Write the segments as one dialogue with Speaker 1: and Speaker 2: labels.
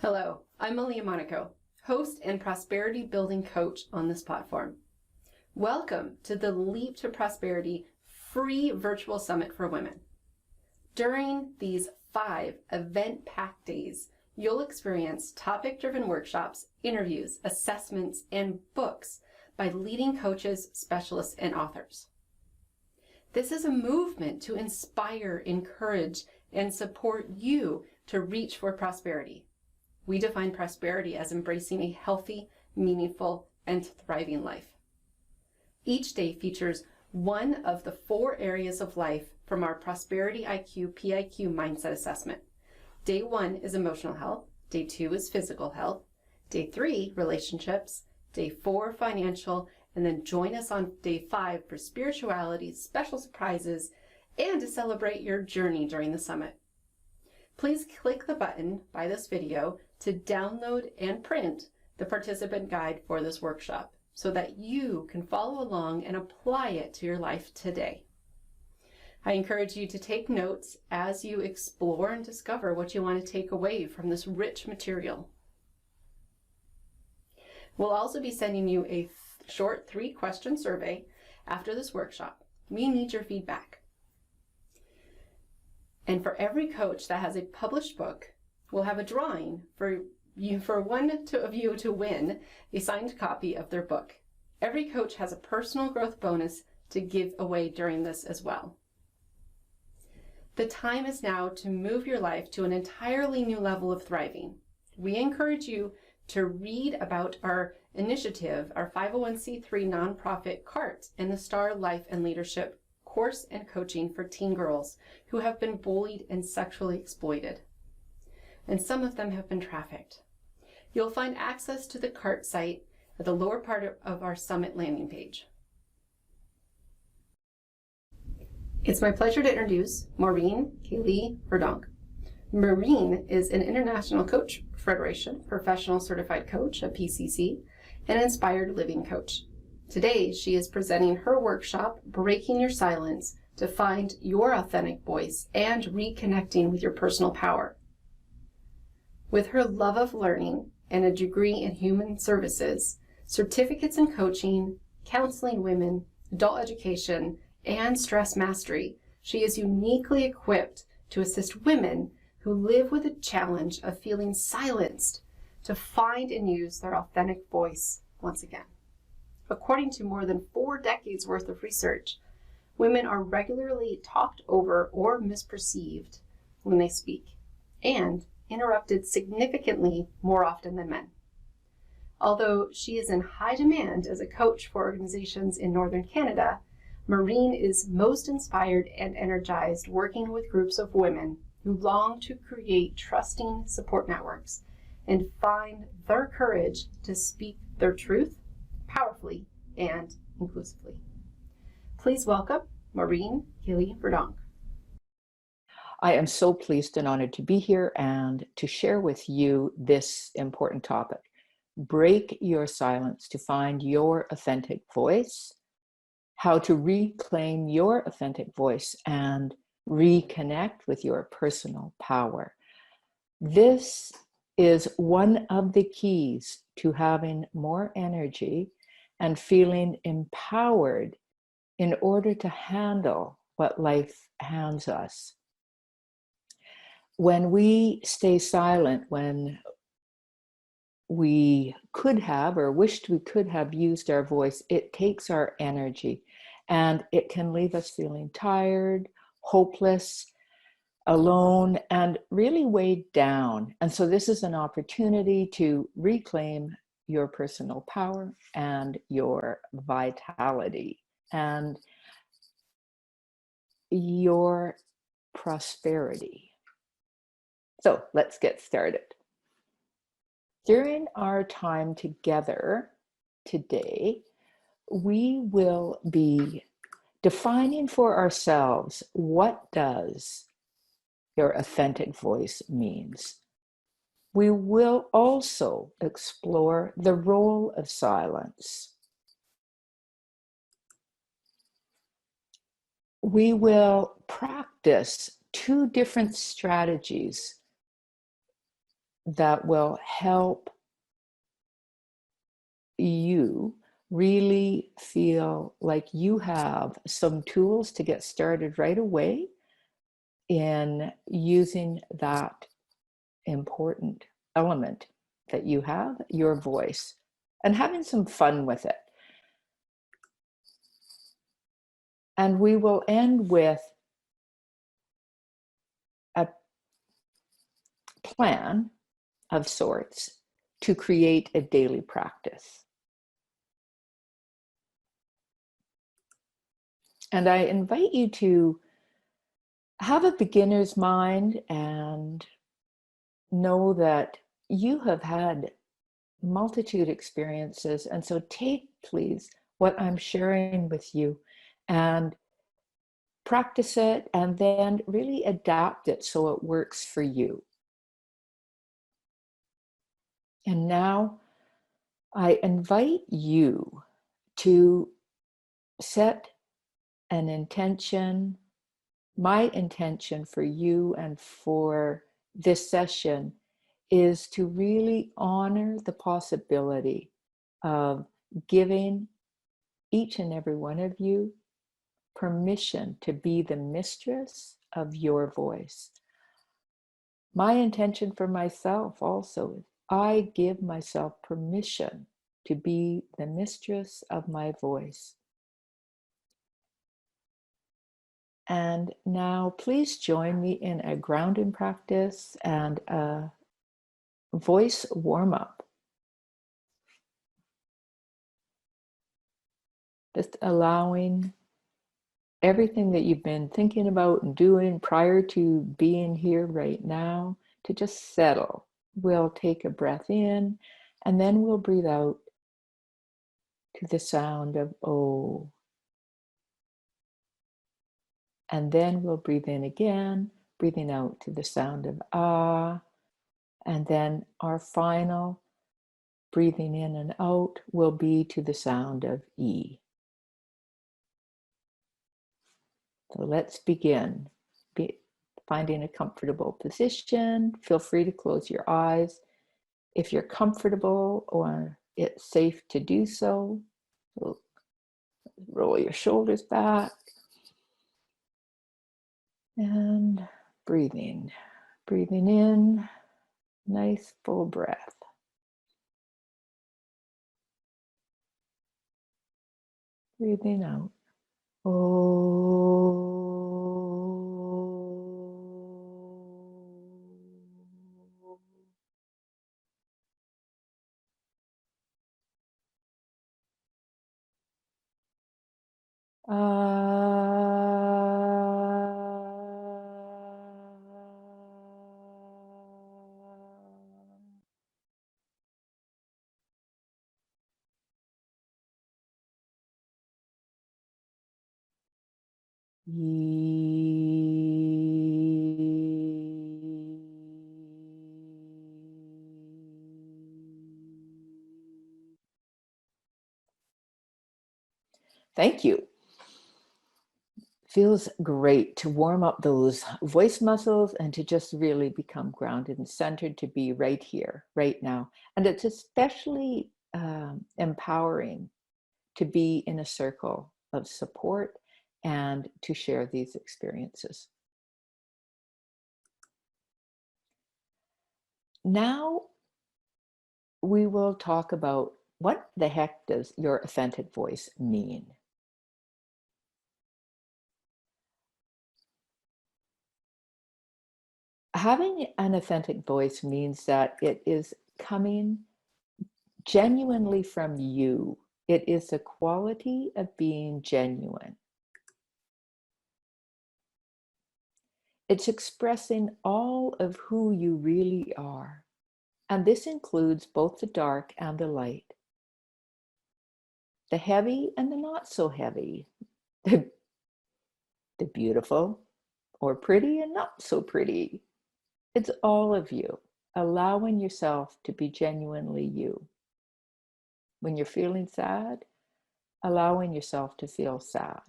Speaker 1: Hello, I'm Malia Monaco, host and prosperity building coach on this platform. Welcome to the Leap to Prosperity free virtual summit for women. During these 5 event-packed days, you'll experience topic-driven workshops, interviews, assessments, and books by leading coaches, specialists, and authors. This is a movement to inspire, encourage, and support you to reach for prosperity. We define prosperity as embracing a healthy, meaningful, and thriving life. Each day features one of the 4 areas of life from our Prosperity IQ PIQ mindset assessment. Day 1 is emotional health. Day 2 is physical health. Day 3, relationships. Day 4, financial. And then join us on day 5 for spirituality, special surprises, and to celebrate your journey during the summit. Please click the button by this video to download and print the participant guide for this workshop so that you can follow along and apply it to your life today. I encourage you to take notes as you explore and discover what you want to take away from this rich material. We'll also be sending you a short 3-question survey after this workshop. We need your feedback. And for every coach that has a published book, we'll have a drawing for one of you to win a signed copy of their book. Every coach has a personal growth bonus to give away during this as well. The time is now to move your life to an entirely new level of thriving. We encourage you to read about our initiative, our 501c3 nonprofit CART, and the STAR Life and Leadership course and coaching for teen girls who have been bullied and sexually exploited. And some of them have been trafficked. You'll find access to the CART site at the lower part of our summit landing page. It's my pleasure to introduce Maureen Caley-Verdonk. Maureen is an International Coach Federation Professional Certified Coach, a PCC, and Inspired Living Coach. Today, she is presenting her workshop, Breaking Your Silence, to find your authentic voice and reconnecting with your personal power. With her love of learning and a degree in human services, certificates in coaching, counseling women, adult education, and stress mastery, she is uniquely equipped to assist women who live with the challenge of feeling silenced to find and use their authentic voice once again. According to more than 4 decades worth of research, women are regularly talked over or misperceived when they speak, and interrupted significantly more often than men. Although she is in high demand as a coach for organizations in Northern Canada, Maureen is most inspired and energized working with groups of women who long to create trusting support networks and find their courage to speak their truth powerfully and inclusively. Please welcome Maureen Caley-Verdonk.
Speaker 2: I am so pleased and honored to be here and to share with you this important topic. Break your silence to find your authentic voice, how to reclaim your authentic voice and reconnect with your personal power. This is one of the keys to having more energy and feeling empowered in order to handle what life hands us. When we stay silent, when we could have or wished we could have used our voice, it takes our energy and it can leave us feeling tired, hopeless, alone, and really weighed down. And so this is an opportunity to reclaim your personal power and your vitality and your prosperity. So let's get started. During our time together today, we will be defining for ourselves what does your authentic voice means. We will also explore the role of silence. We will practice 2 different strategies that will help you really feel like you have some tools to get started right away in using that important element that you have, your voice, and having some fun with it. And we will end with a plan of sorts to create a daily practice. And I invite you to have a beginner's mind and know that you have had multitude experiences. And so take, please, what I'm sharing with you and practice it and then really adapt it so it works for you. And now I invite you to set an intention. My intention for you and for this session is to really honor the possibility of giving each and every one of you permission to be the mistress of your voice. My intention for myself also is I give myself permission to be the mistress of my voice. And now please join me in a grounding practice and a voice warm-up. Just allowing everything that you've been thinking about and doing prior to being here right now to just settle. We'll take a breath in and then we'll breathe out to the sound of O. And then we'll breathe in again, breathing out to the sound of Ah. And then our final breathing in and out will be to the sound of E. So let's begin. Finding a comfortable position. Feel free to close your eyes if you're comfortable or it's safe to do so. Roll your shoulders back and breathing in, nice full breath. Breathing out. Oh. Thank you. Feels great to warm up those voice muscles and to just really become grounded and centered, to be right here, right now. And it's especially empowering to be in a circle of support and to share these experiences. Now we will talk about what the heck does your authentic voice mean? Having an authentic voice means that it is coming genuinely from you. It is the quality of being genuine. It's expressing all of who you really are. And this includes both the dark and the light, the heavy and the not so heavy, the beautiful or pretty and not so pretty. It's all of you, allowing yourself to be genuinely you. When you're feeling sad, allowing yourself to feel sad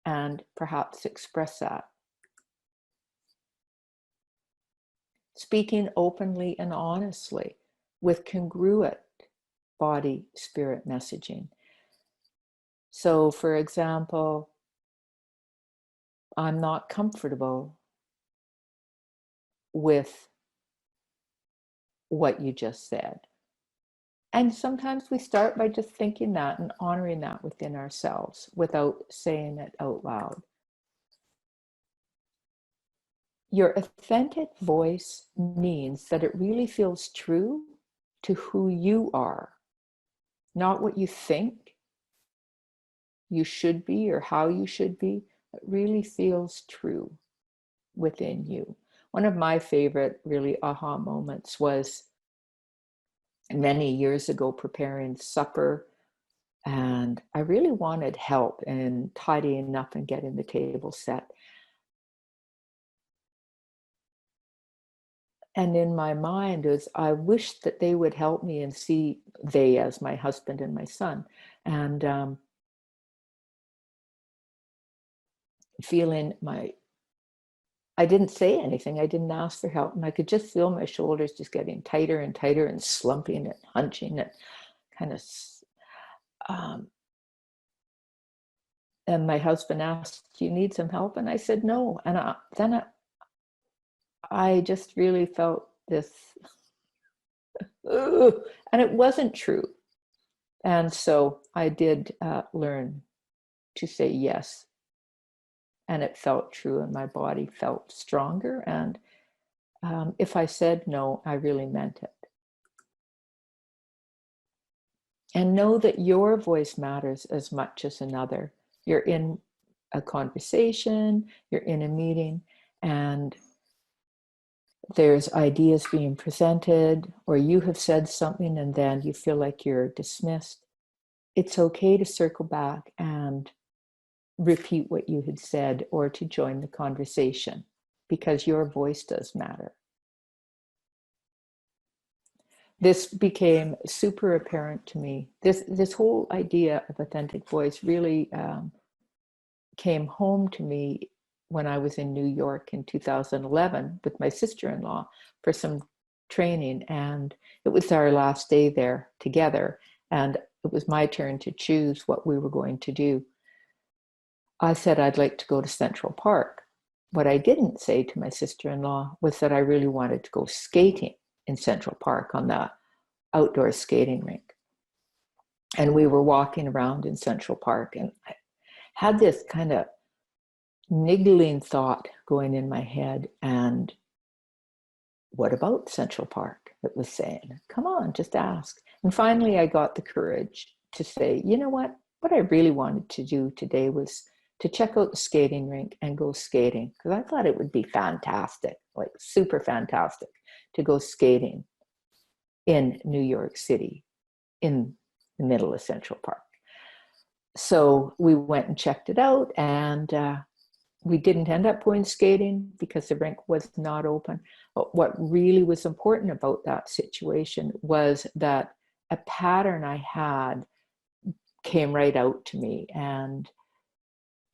Speaker 2: and perhaps express that. speaking openly and honestly with congruent body spirit messaging. So, for example, I'm not comfortable with what you just said. And sometimes we start by just thinking that and honoring that within ourselves without saying it out loud. Your authentic voice means that it really feels true to who you are, not what you think you should be or how you should be. It really feels true within you. One of my favorite really aha moments was many years ago preparing supper, and I really wanted help in tidying up and getting the table set. And in my mind is, I wish that they would help me and see, they as my husband and my son, and feeling I didn't say anything. I didn't ask for help. And I could just feel my shoulders just getting tighter and tighter and slumping and hunching and kind of, and my husband asked, "Do you need some help?" And I said, "No." And then I just really felt this, ugh, and it wasn't true. And so I did learn to say yes. And it felt true, and my body felt stronger. And if I said no, I really meant it. And know that your voice matters as much as another. You're in a conversation, you're in a meeting, and there's ideas being presented, or you have said something and then you feel like you're dismissed. It's okay to circle back and repeat what you had said or to join the conversation, because your voice does matter. This became super apparent to me. This whole idea of authentic voice really came home to me when I was in New York in 2011 with my sister-in-law for some training, and it was our last day there together, and it was my turn to choose what we were going to do. I said I'd like to go to Central Park. What I didn't say to my sister-in-law was that I really wanted to go skating in Central Park on the outdoor skating rink. And we were walking around in Central Park, and I had this kind of niggling thought going in my head. And what about Central Park? It was saying, come on, just ask. And finally, I got the courage to say, you know what? What I really wanted to do today was to check out the skating rink and go skating, because I thought it would be fantastic, like super fantastic, to go skating in New York City in the middle of Central Park. So we went and checked it out, and we didn't end up going skating because the rink was not open. But what really was important about that situation was that a pattern I had came right out to me, and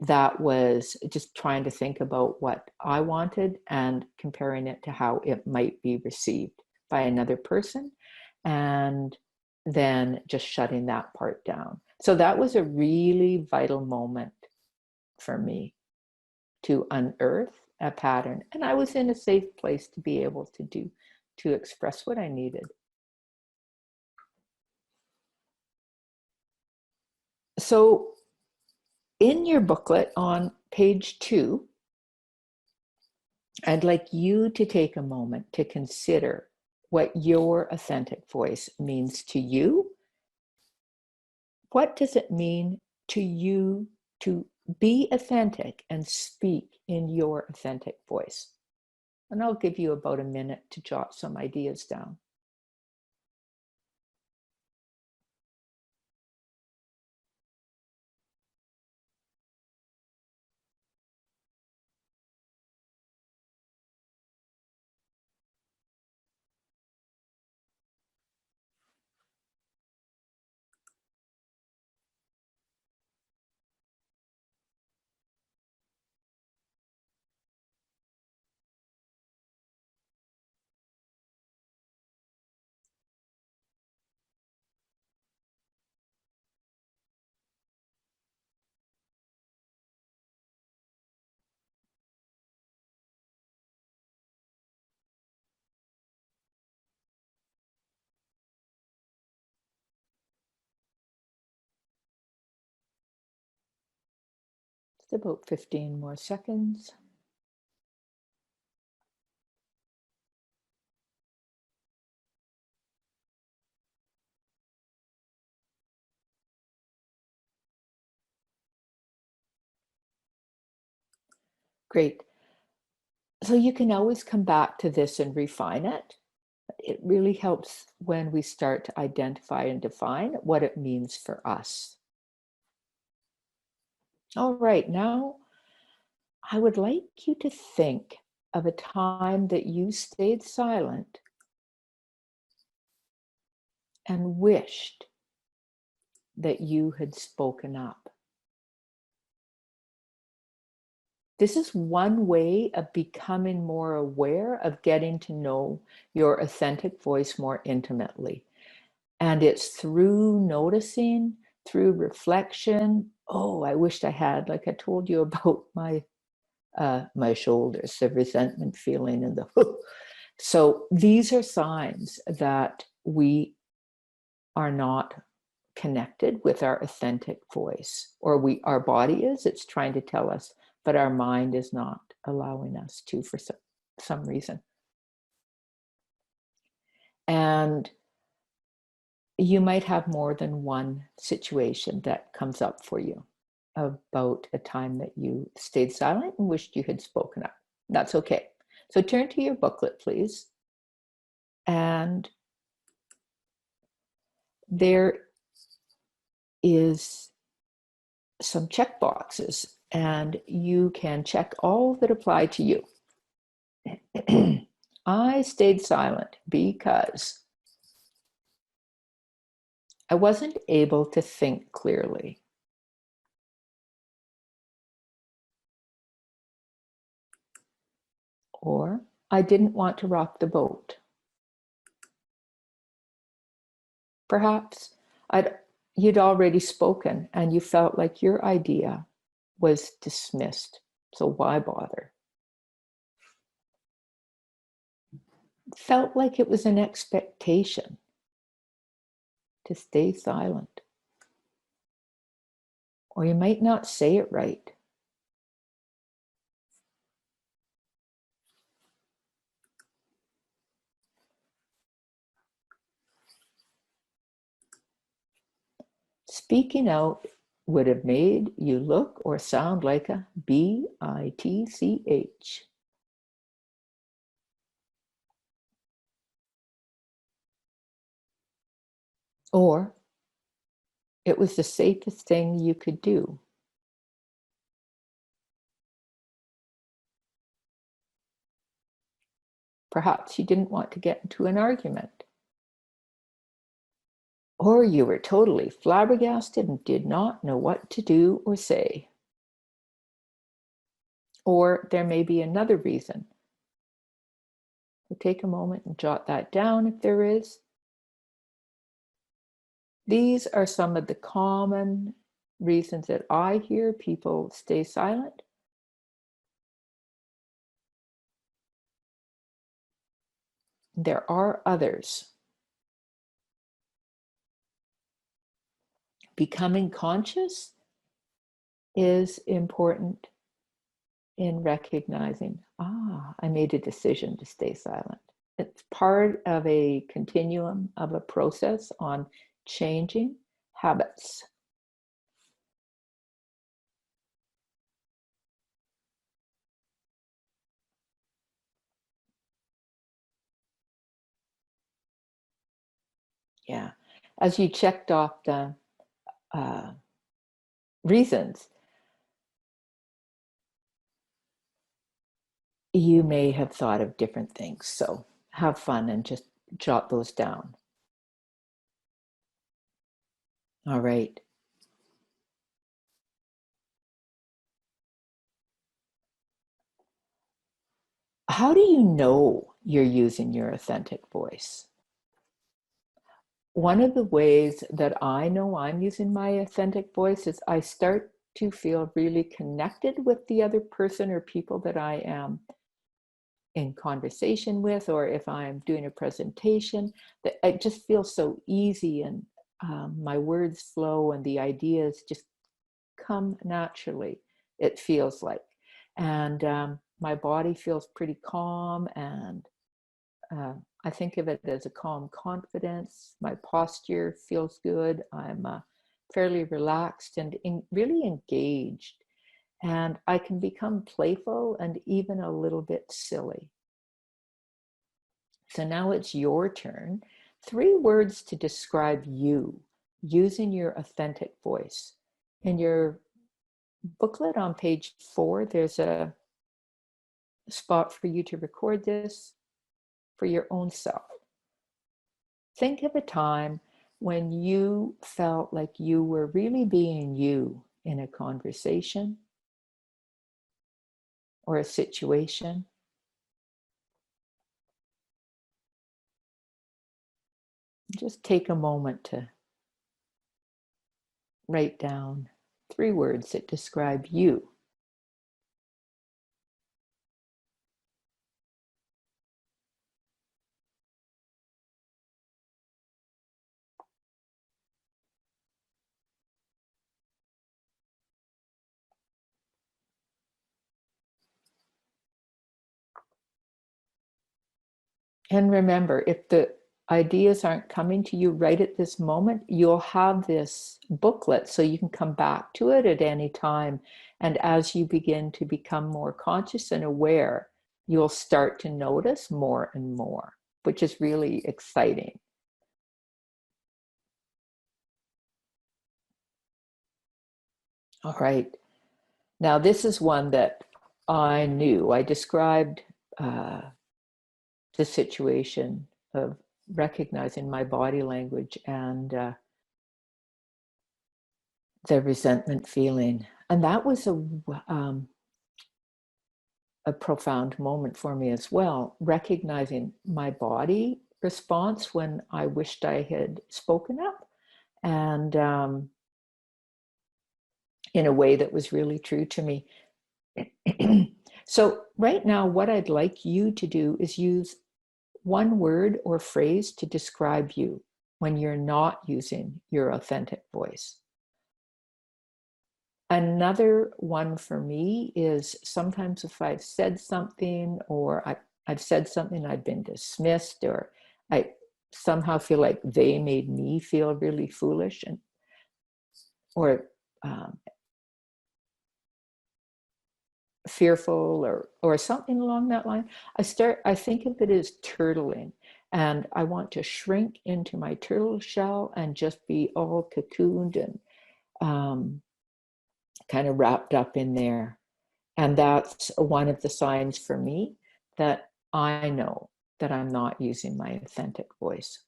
Speaker 2: that was just trying to think about what I wanted and comparing it to how it might be received by another person, and then just shutting that part down. So that was a really vital moment for me to unearth a pattern. And I was in a safe place to be able to express what I needed. So in your booklet on page 2, I'd like you to take a moment to consider what your authentic voice means to you. What does it mean to you to be authentic and speak in your authentic voice? And I'll give you about a minute to jot some ideas down. About 15 more seconds. Great. So you can always come back to this and refine it. It really helps when we start to identify and define what it means for us. All right, now I would like you to think of a time that you stayed silent and wished that you had spoken up. This is one way of becoming more aware of getting to know your authentic voice more intimately. And it's through noticing, through reflection. Oh, I wished I had, like I told you about my shoulders, the resentment feeling and the so these are signs that we are not connected with our authentic voice, or our body is, it's trying to tell us, but our mind is not allowing us to for some reason. And you might have more than one situation that comes up for you about a time that you stayed silent and wished you had spoken up. That's okay. So turn to your booklet, please. And there is some check boxes, and you can check all that apply to you. I stayed silent because I wasn't able to think clearly. Or I didn't want to rock the boat. Perhaps you'd already spoken and you felt like your idea was dismissed, so why bother? Felt like it was an expectation to stay silent. Or you might not say it right. Speaking out would have made you look or sound like a bitch. Or it was the safest thing you could do. Perhaps you didn't want to get into an argument. Or you were totally flabbergasted and did not know what to do or say. Or there may be another reason. So take a moment and jot that down if there is. These are some of the common reasons that I hear people stay silent. There are others. Becoming conscious is important in recognizing, I made a decision to stay silent. It's part of a continuum of a process on changing habits. Yeah, as you checked off the reasons, you may have thought of different things. So have fun and just jot those down. All right. How do you know you're using your authentic voice? One of the ways that I know I'm using my authentic voice is I start to feel really connected with the other person or people that I am in conversation with, or if I'm doing a presentation, that it just feels so easy, and my words flow and the ideas just come naturally. it feels like. And my body feels pretty calm, and I think of it as a calm confidence. My posture feels good. I'm fairly relaxed and really engaged. And I can become playful and even a little bit silly. So now it's your turn. 3 words to describe you using your authentic voice. In your booklet on page 4, there's a spot for you to record this for your own self. Think of a time when you felt like you were really being you in a conversation or a situation. Just take a moment to write down 3 words that describe you. And remember, if the ideas aren't coming to you right at this moment, you'll have this booklet so you can come back to it at any time. And as you begin to become more conscious and aware, you'll start to notice more and more, which is really exciting. All right. Now, this is one that I knew. I described the situation of recognizing my body language and the resentment feeling. And that was a profound moment for me as well, recognizing my body response when I wished I had spoken up, and in a way that was really true to me. So right now, what I'd like you to do is use 1 word or phrase to describe you when you're not using your authentic voice. Another one for me is sometimes if I've said something, or I've said something, I've been dismissed, or I somehow feel like they made me feel really foolish, and or fearful, or something along that line. I think of it as turtling, and I want to shrink into my turtle shell and just be all cocooned and kind of wrapped up in there. And that's one of the signs for me that I know that I'm not using my authentic voice.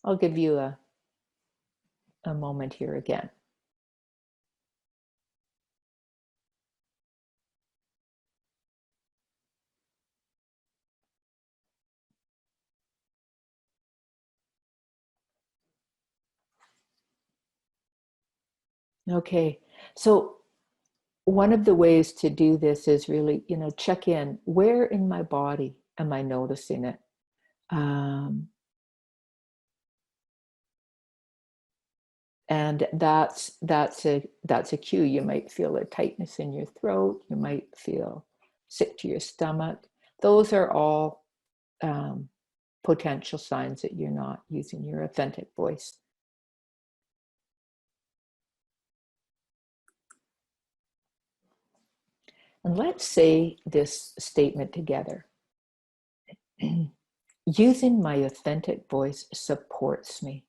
Speaker 2: I'll give you a moment here again. Okay, so one of the ways to do this is really, check in. Where in my body am I noticing it? And that's a cue. You might feel a tightness in your throat. You might feel sick to your stomach. Those are all potential signs that you're not using your authentic voice. And let's say this statement together. Using my authentic voice supports me.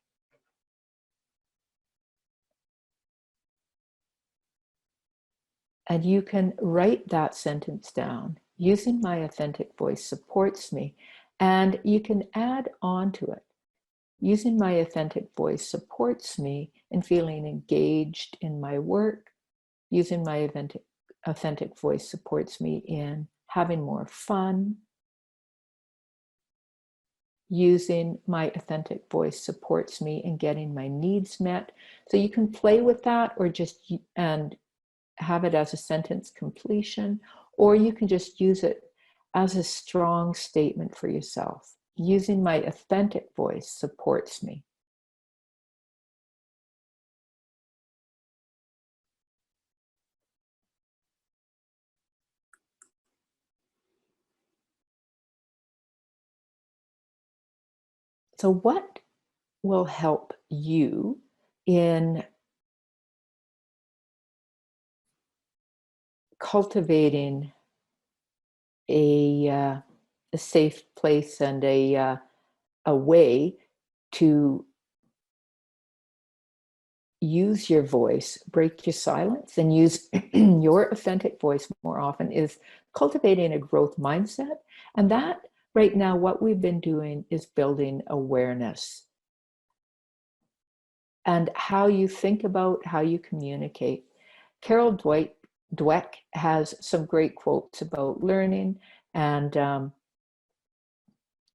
Speaker 2: And you can write that sentence down. Using my authentic voice supports me. And you can add on to it. Using my authentic voice supports me in feeling engaged in my work. Using my authentic voice supports me in having more fun. Using my authentic voice supports me in getting my needs met. So you can play with that, or just and have it as a sentence completion, or you can just use it as a strong statement for yourself. Using my authentic voice supports me. So what will help you in cultivating a safe place and a way to use your voice, break your silence, and use your authentic voice more often is cultivating a growth mindset. And that right now, what we've been doing is building awareness and how you think about how you communicate. Carol Dweck has some great quotes about learning and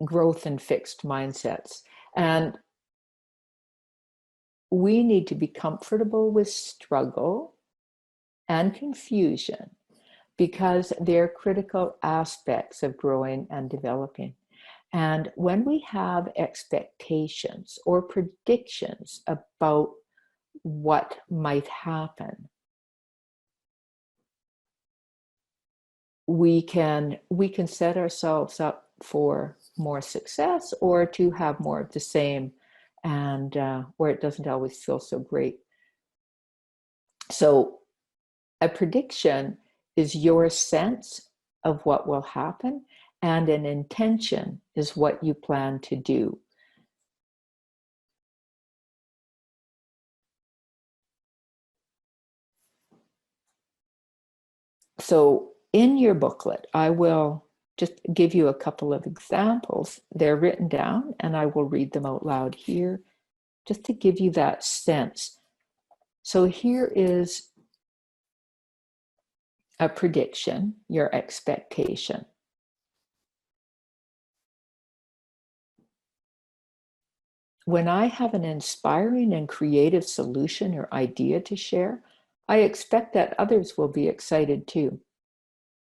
Speaker 2: growth and fixed mindsets. And we need to be comfortable with struggle and confusion because they're critical aspects of growing and developing. And when we have expectations or predictions about what might happen, we can set ourselves up for more success or to have more of the same, and where it doesn't always feel so great. So a prediction is your sense of what will happen, and an intention is what you plan to do. So in your booklet, I will just give you a couple of examples. They're written down and I will read them out loud here just to give you that sense. So here is a prediction, your expectation. When I have an inspiring and creative solution or idea to share, I expect that others will be excited too.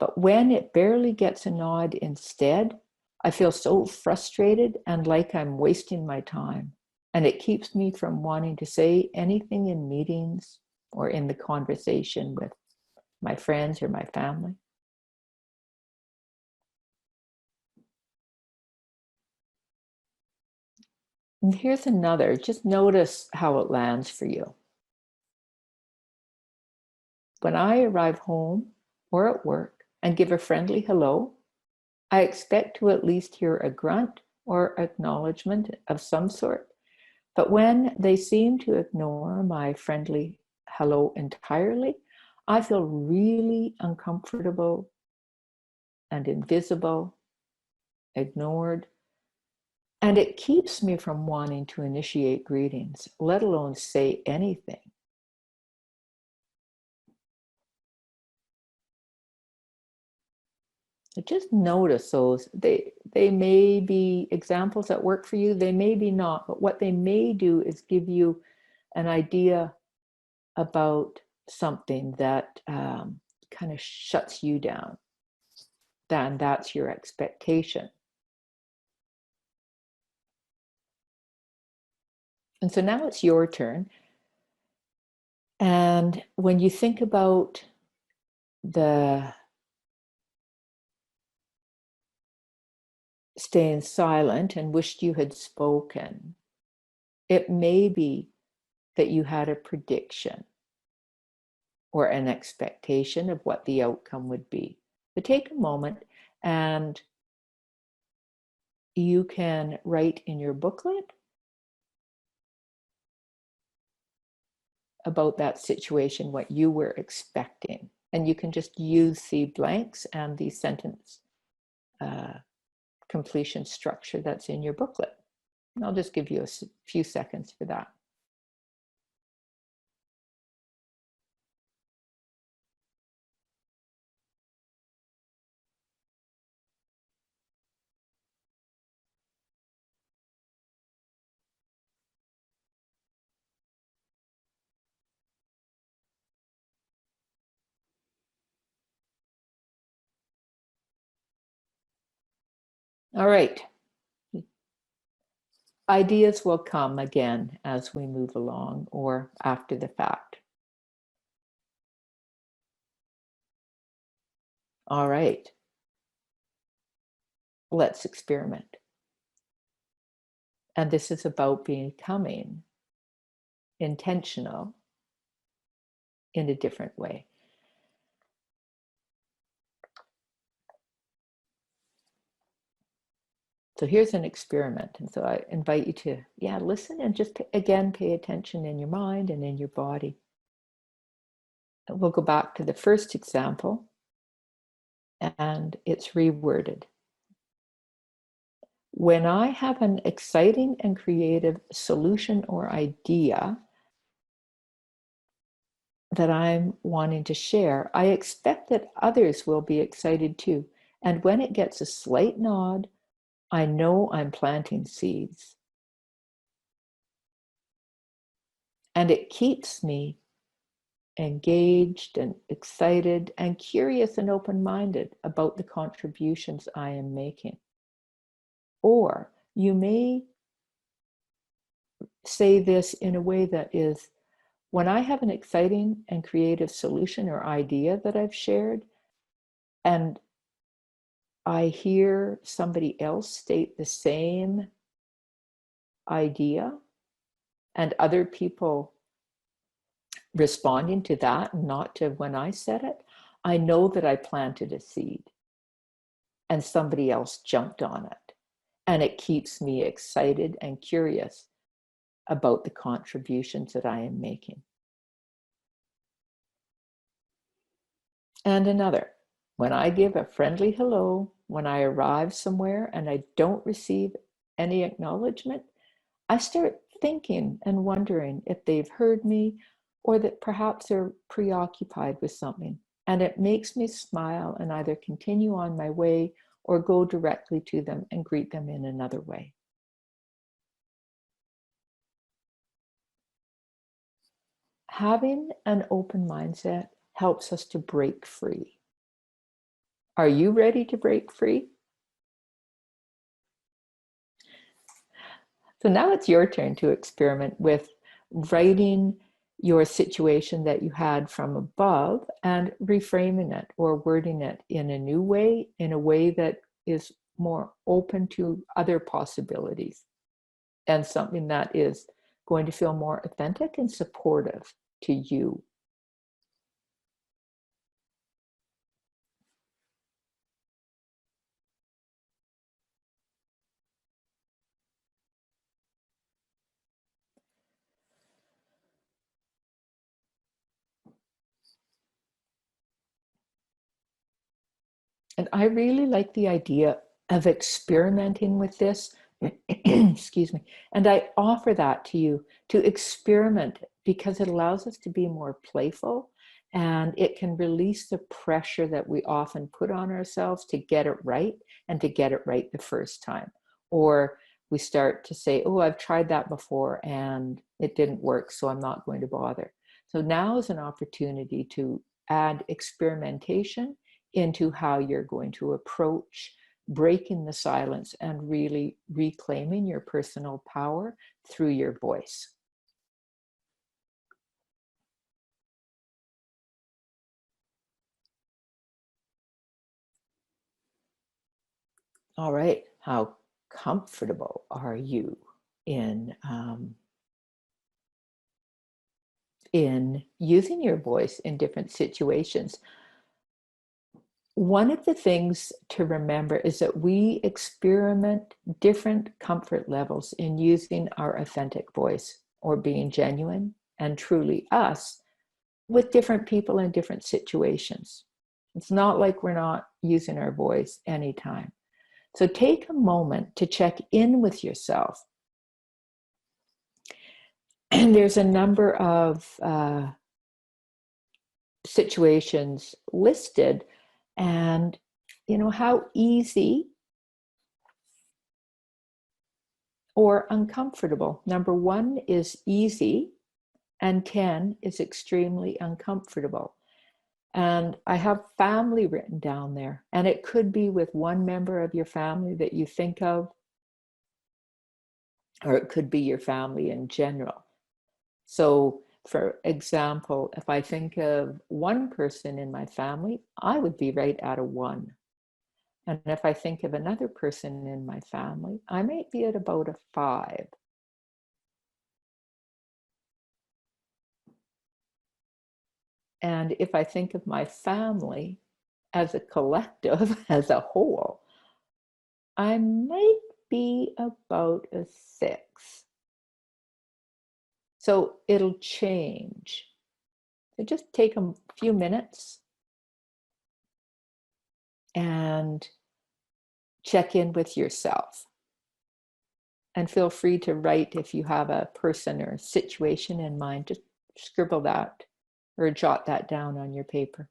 Speaker 2: But when it barely gets a nod instead, I feel so frustrated and like I'm wasting my time. And it keeps me from wanting to say anything in meetings or in the conversation with my friends or my family. And here's another. Just notice how it lands for you. When I arrive home or at work and give a friendly hello, I expect to at least hear a grunt or acknowledgement of some sort. But when they seem to ignore my friendly hello entirely, I feel really uncomfortable and invisible, ignored. And it keeps me from wanting to initiate greetings, let alone say anything. So just notice those. They may be examples that work for you, they may be not, but what they may do is give you an idea about something that kind of shuts you down. Then that's your expectation. And so now it's your turn. And when you think about the staying silent and wished you had spoken, it may be that you had a prediction or an expectation of what the outcome would be. But take a moment and you can write in your booklet about that situation, what you were expecting. And you can just use the blanks and the sentence completion structure that's in your booklet. And I'll just give you a few seconds for that. All right. Ideas will come again as we move along or after the fact. All right. Let's experiment. And this is about becoming intentional in a different way. So here's an experiment. And so I invite you to, listen and just, again, pay attention in your mind and in your body. And we'll go back to the first example, and it's reworded. When I have an exciting and creative solution or idea that I'm wanting to share, I expect that others will be excited too. And when it gets a slight nod, I know I'm planting seeds. And it keeps me engaged and excited and curious and open-minded about the contributions I am making. Or you may say this in a way that is, when I have an exciting and creative solution or idea that I've shared, and I hear somebody else state the same idea, and other people responding to that, not to when I said it, I know that I planted a seed and somebody else jumped on it. And it keeps me excited and curious about the contributions that I am making. And another, when I give a friendly hello, when I arrive somewhere and I don't receive any acknowledgement, I start thinking and wondering if they've heard me or that perhaps they're preoccupied with something. And it makes me smile and either continue on my way or go directly to them and greet them in another way. Having an open mindset helps us to break free. Are you ready to break free? So now it's your turn to experiment with writing your situation that you had from above and reframing it or wording it in a new way, in a way that is more open to other possibilities and something that is going to feel more authentic and supportive to you. And I really like the idea of experimenting with this. Excuse me. And I offer that to you to experiment because it allows us to be more playful and it can release the pressure that we often put on ourselves to get it right and to get it right the first time. Or we start to say, oh, I've tried that before and it didn't work, so I'm not going to bother. So now is an opportunity to add experimentation into how you're going to approach breaking the silence and really reclaiming your personal power through your voice. All right, how comfortable are you in using your voice in different situations? One of the things to remember is that we experiment different comfort levels in using our authentic voice or being genuine and truly us with different people in different situations. It's not like we're not using our voice anytime. So take a moment to check in with yourself. And there's a number of situations listed, and how easy or uncomfortable. Number 1 is easy and 10 is extremely uncomfortable. And I have family written down there, and it could be with one member of your family that you think of, or it could be your family in general. So for example, if I think of one person in my family, I would be right at a 1. And if I think of another person in my family, I might be at about a 5. And if I think of my family as a collective, as a whole, I might be about a 6. So it'll change. So just take a few minutes and check in with yourself. And feel free to write if you have a person or a situation in mind, just scribble that or jot that down on your paper.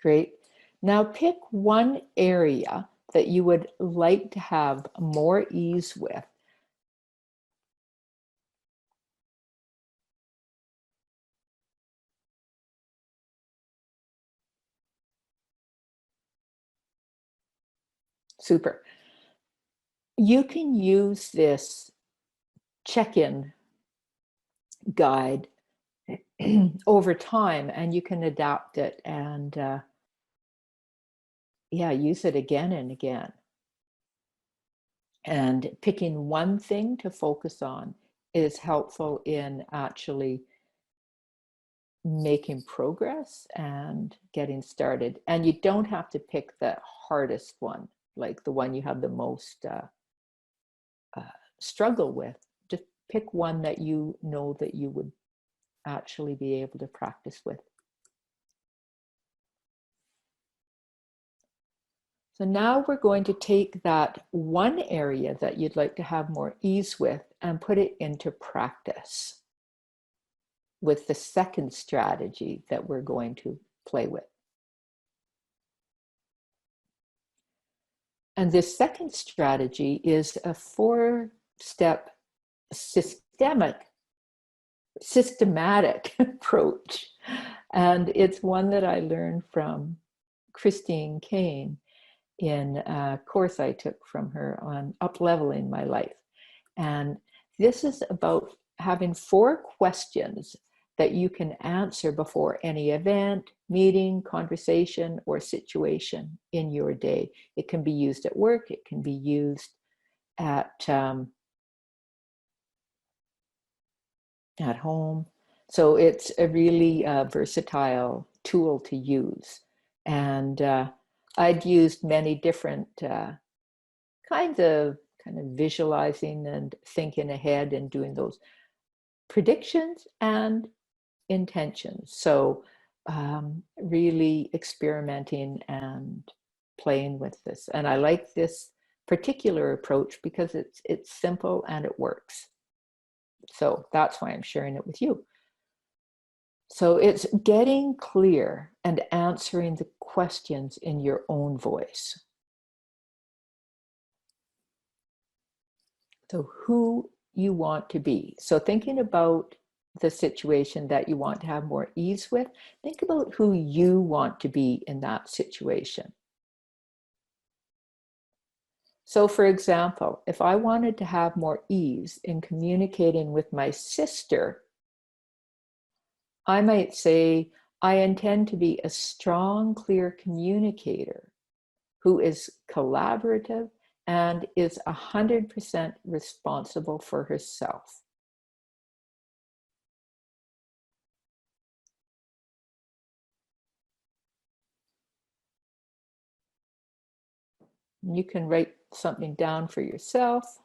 Speaker 2: Great. Now pick one area that you would like to have more ease with. Super. You can use this check-in guide over time, and you can adapt it and use it again and again. And picking one thing to focus on is helpful in actually making progress and getting started. And you don't have to pick the hardest one, like the one you have the most struggle with. Just pick one that you know that you would actually be able to practice with. So now we're going to take that one area that you'd like to have more ease with and put it into practice with the second strategy that we're going to play with. And this second strategy is a 4-step systematic approach. And it's one that I learned from Christine Kane in a course I took from her on up-leveling my life. And this is about having 4 questions that you can answer before any event, meeting, conversation, or situation in your day. It can be used at work, it can be used at home. So it's a really versatile tool to use. And I'd used many different kinds of visualizing and thinking ahead and doing those predictions and intentions. So really experimenting and playing with this. And I like this particular approach because it's simple and it works. So that's why I'm sharing it with you. So it's getting clear and answering the questions in your own voice. So who you want to be. So thinking about the situation that you want to have more ease with, think about who you want to be in that situation. So for example, if I wanted to have more ease in communicating with my sister, I might say, I intend to be a strong, clear communicator who is collaborative and is 100% responsible for herself. You can write something down for yourself.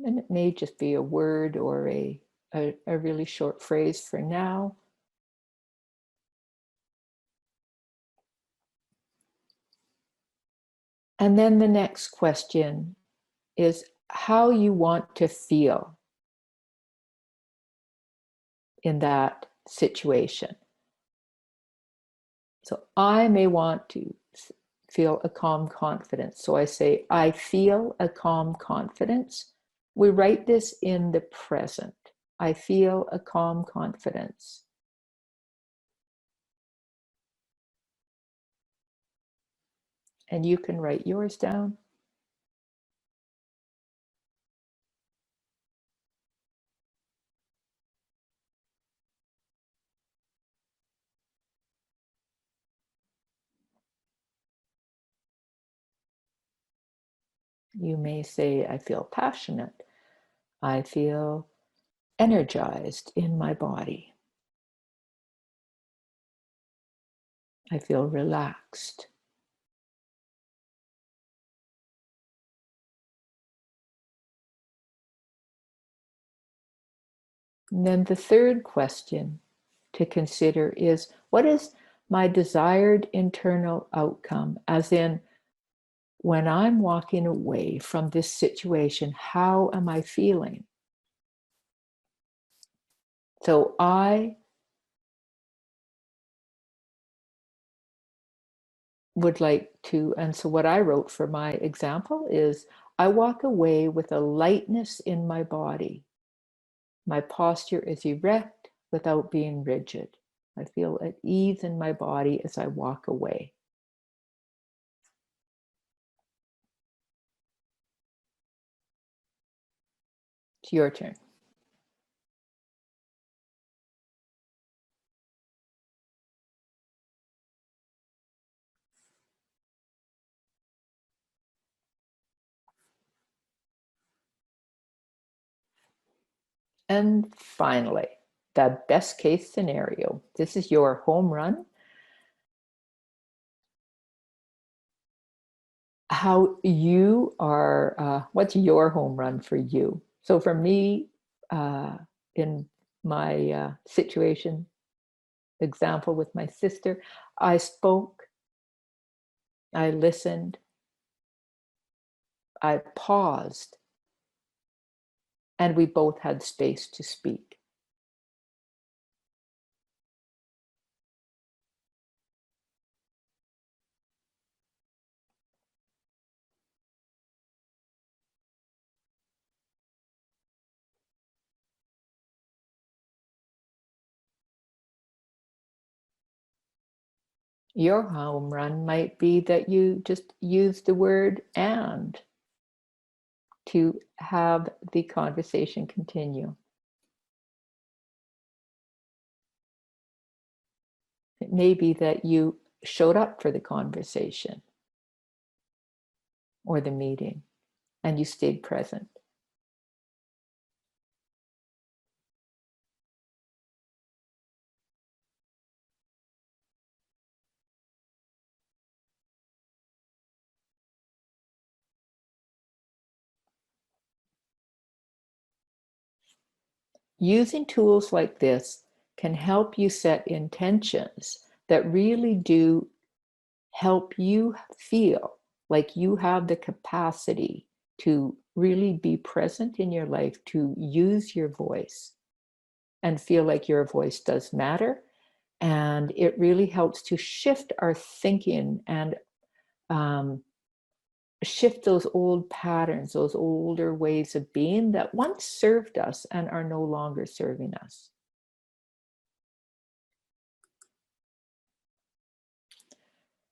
Speaker 2: And it may just be a word or a really short phrase for now. And then the next question is how you want to feel in that situation. So I may want to feel a calm confidence. So I say, I feel a calm confidence. We write this in the present. I feel a calm confidence. And you can write yours down. You may say, I feel passionate. I feel energized in my body. I feel relaxed. And then the third question to consider is, what is my desired internal outcome? As in, when I'm walking away from this situation, how am I feeling? So I would like to, and so what I wrote for my example is, I walk away with a lightness in my body. My posture is erect without being rigid. I feel at ease in my body as I walk away. It's your turn. And finally, the best case scenario. This is your home run. How you are, what's your home run for you? So for me, in my situation, example with my sister, I spoke, I listened, I paused, and we both had space to speak. Your home run might be that you just use the word and to have the conversation continue. It may be that you showed up for the conversation or the meeting and you stayed present. Using tools like this can help you set intentions that really do help you feel like you have the capacity to really be present in your life, to use your voice and feel like your voice does matter. And it really helps to shift our thinking and shift those old patterns, those older ways of being that once served us and are no longer serving us.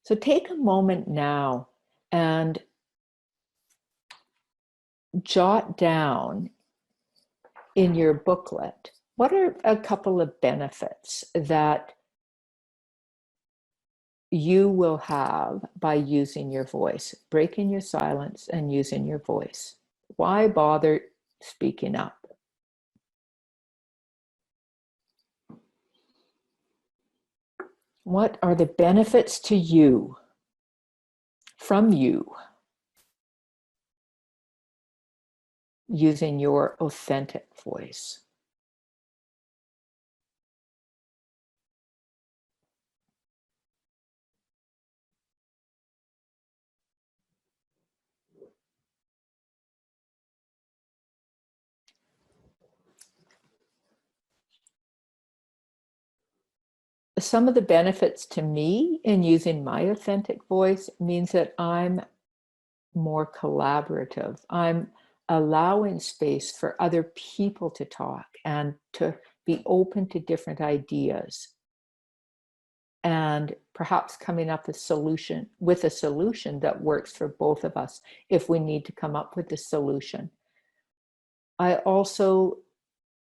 Speaker 2: So take a moment now and jot down in your booklet, what are a couple of benefits that you will have by using your voice, breaking your silence and using your voice? Why bother speaking up? What are the benefits to you, from you? using your authentic voice. Some of the benefits to me in using my authentic voice means that I'm more collaborative. I'm allowing space for other people to talk and to be open to different ideas, and perhaps coming up with a solution that works for both of us if we need to come up with a solution.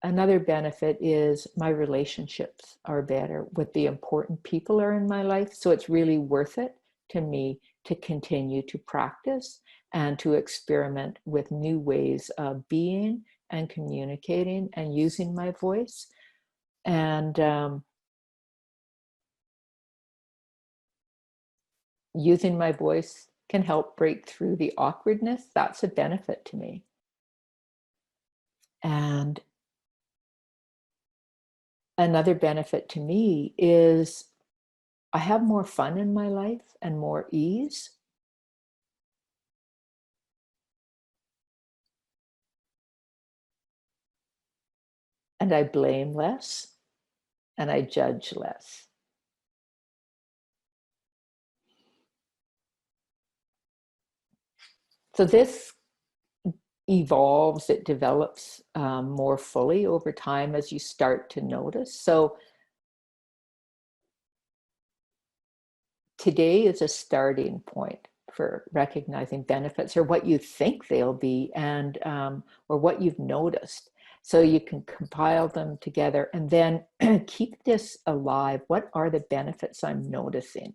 Speaker 2: Another benefit is my relationships are better with the important people are in my life. So it's really worth it to me to continue to practice and to experiment with new ways of being and communicating and using my voice. And using my voice can help break through the awkwardness. That's a benefit to me. And another benefit to me is I have more fun in my life and more ease. And I blame less and I judge less. So this evolves, it develops more fully over time as you start to notice. So today is a starting point for recognizing benefits, or what you think they'll be, and or what you've noticed. So you can compile them together and then keep this alive. What are the benefits I'm noticing?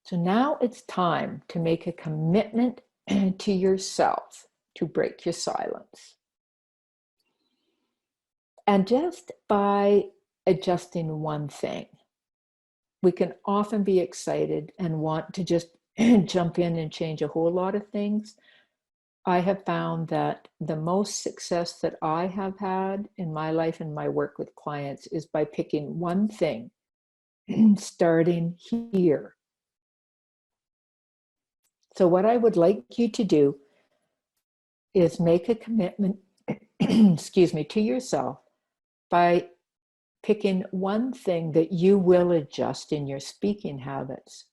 Speaker 2: So now it's time to make a commitment to yourself to break your silence. And just by adjusting one thing, we can often be excited and want to just jump in and change a whole lot of things. I have found that the most success that I have had in my life and my work with clients is by picking one thing, starting here. So what I would like you to do is make a commitment, excuse me, to yourself by picking one thing that you will adjust in your speaking habits.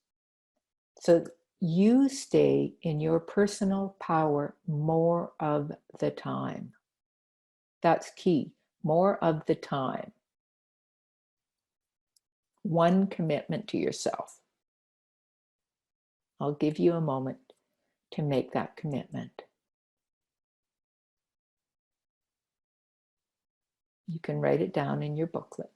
Speaker 2: So you stay in your personal power more of the time. That's key, more of the time. One commitment to yourself. I'll give you a moment to make that commitment. You can write it down in your booklet.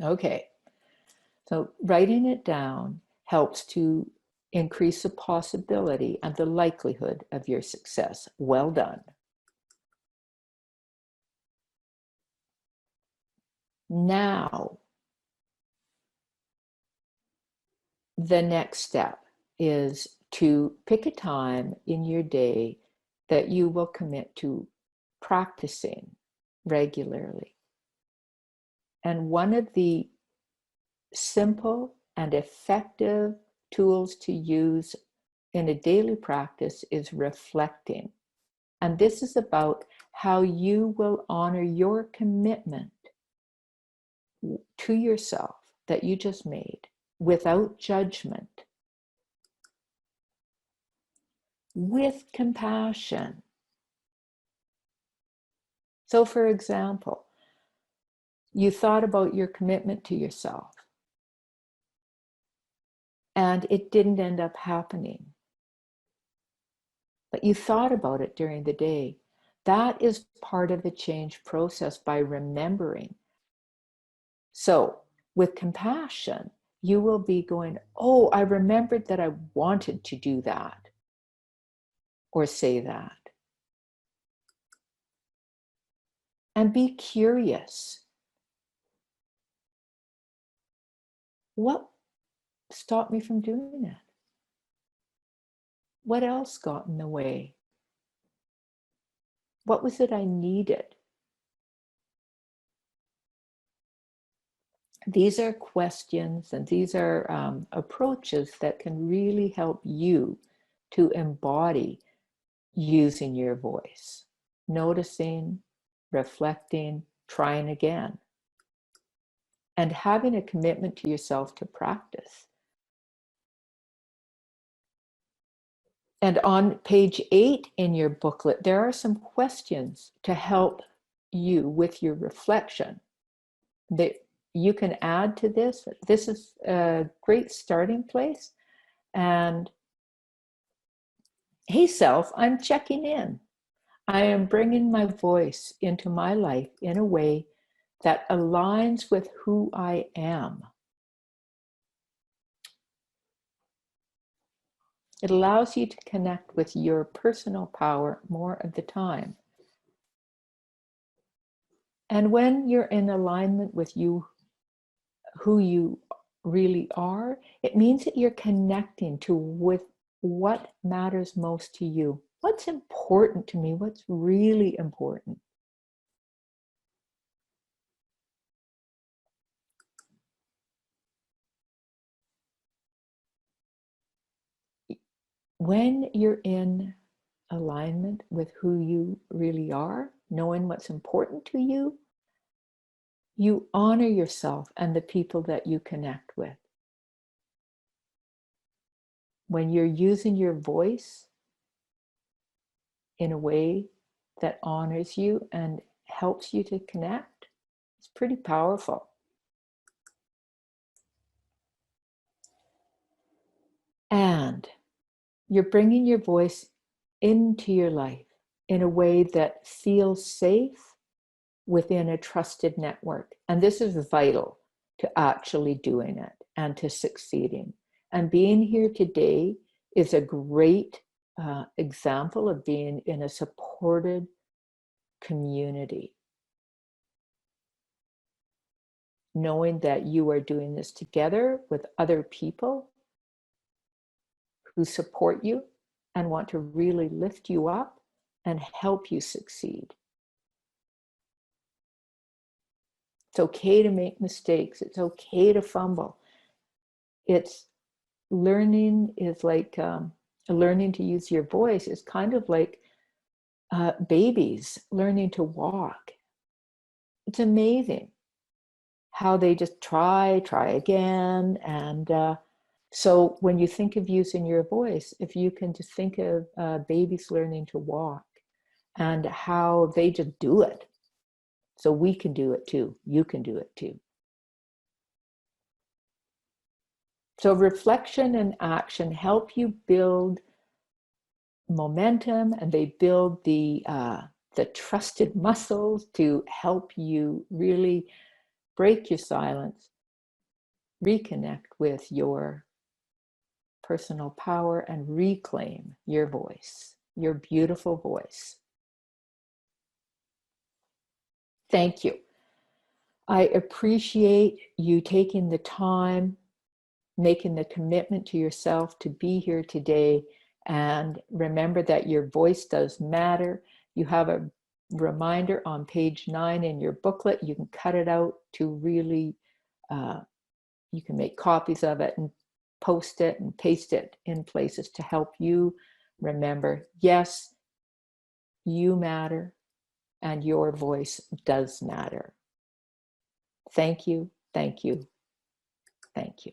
Speaker 2: Okay, so writing it down helps to increase the possibility and the likelihood of your success. Well done. Now, the next step is to pick a time in your day that you will commit to practicing regularly. And one of the simple and effective tools to use in a daily practice is reflecting. And this is about how you will honor your commitment to yourself that you just made without judgment, with compassion. So, for example, you thought about your commitment to yourself and it didn't end up happening, but you thought about it during the day. That is part of the change process by remembering. So, with compassion, you will be going, oh, I remembered that I wanted to do that or say that. And be curious. What stopped me from doing it? What else got in the way? What was it I needed? These are questions and these are approaches that can really help you to embody using your voice, noticing, reflecting, trying again, and having a commitment to yourself to practice. And on page 8 in your booklet, there are some questions to help you with your reflection that you can add to this. This is a great starting place. And hey, self, I'm checking in. I am bringing my voice into my life in a way that aligns with who I am. It allows you to connect with your personal power more of the time. And when you're in alignment with you, who you really are, it means that you're connecting to with what matters most to you. What's important to me? What's really important? When you're in alignment with who you really are, knowing what's important to you, you honor yourself and the people that you connect with. When you're using your voice in a way that honors you and helps you to connect, it's pretty powerful. And you're bringing your voice into your life in a way that feels safe within a trusted network. And this is vital to actually doing it and to succeeding. And being here today is a great example of being in a supported community. Knowing that you are doing this together with other people who support you and want to really lift you up and help you succeed. It's okay to make mistakes. It's okay to fumble. It's learning is like learning to use your voice is kind of like babies learning to walk. It's amazing how they just try again. And so when you think of using your voice, if you can just think of babies learning to walk and how they just do it. So we can do it too. You can do it too. So reflection and action help you build momentum, and they build the trusted muscles to help you really break your silence, reconnect with your personal power, and reclaim your voice, your beautiful voice. Thank you. I appreciate you taking the time, making the commitment to yourself to be here today. And remember that your voice does matter. You have a reminder on page 9 in your booklet. You can cut it out to really, you can make copies of it and post it and paste it in places to help you remember, yes, you matter and your voice does matter. Thank you, thank you, thank you.